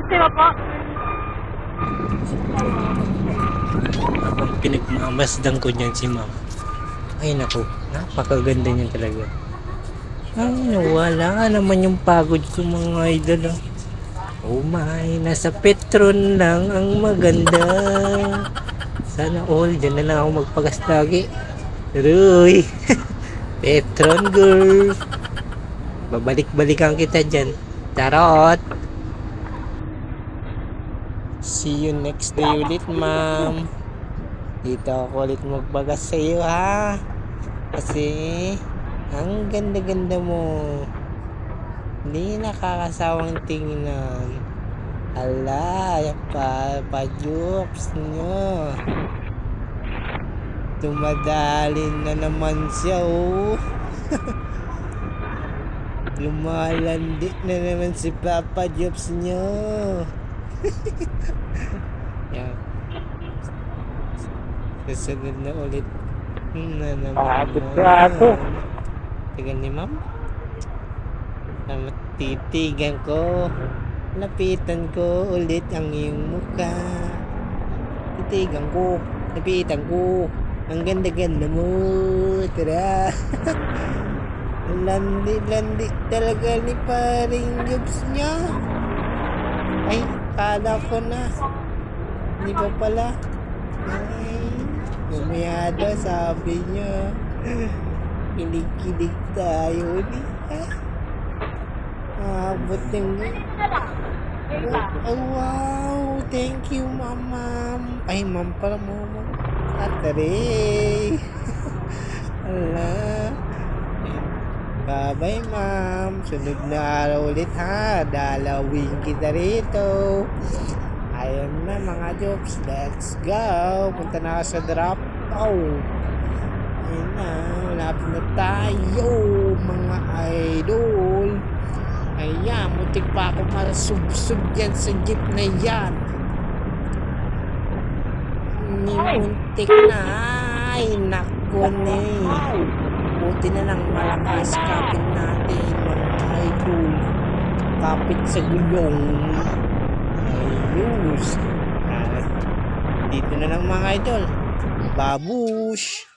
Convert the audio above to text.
Diba po? Habang pinagmamasdan ko niyan si ma'am. Ay naku, napakaganda niyan talaga. Ay, nawala naman yung pagod ko mga idol. Oh my, nasa Petron lang ang maganda. Sana all, dyan na lang ako magpagas lagi. Tuloy. Petron girl. Babalik-balikan kita dyan. Charot. See you next day ulit, ma'am. Dito ako ulit magbagas sa iyo, ha? Kasi, ang ganda-ganda mo. Hindi nakakasawang tingnan. Ala, yung pa-jokes nyo. Tumadalin na naman siya, oh. Lumalandi na naman si Papa Jobs nyo. Yan. Susunod na ulit na naman. Tigan ni ma'am. Titigan ko. Lapitan ko ulit ang iyong mukha. Titigan ko. Lapitan ko. Ang ganda-ganda mo. Tara. Landi-landi talaga ni paring Jobs niya. Ay, kala ko na. Hindi pa pala. Ay, gumiyado sabi niya. Kilig-kilig tayo ulit. Abot yung... Oh, wow! Thank you, mama. Ay, ma'am pala mo. Atare. Ala. Bye-bye, ma'am. Sunod na araw ulit, ha. Dalawin kita rito. Ayan na, mga jokes. Let's go. Punta na ako sa drop. Oh. Ayan na. Malapit na tayo, mga idol. Ayan, muntik pa ako masubsub yan sa jeep na yan. Muntik na. Ay, naku na eh. Buti na lang malakas kapit natin, mga idol. Kapit sa gulong. Ayos. Dito na lang mga idol. Babush.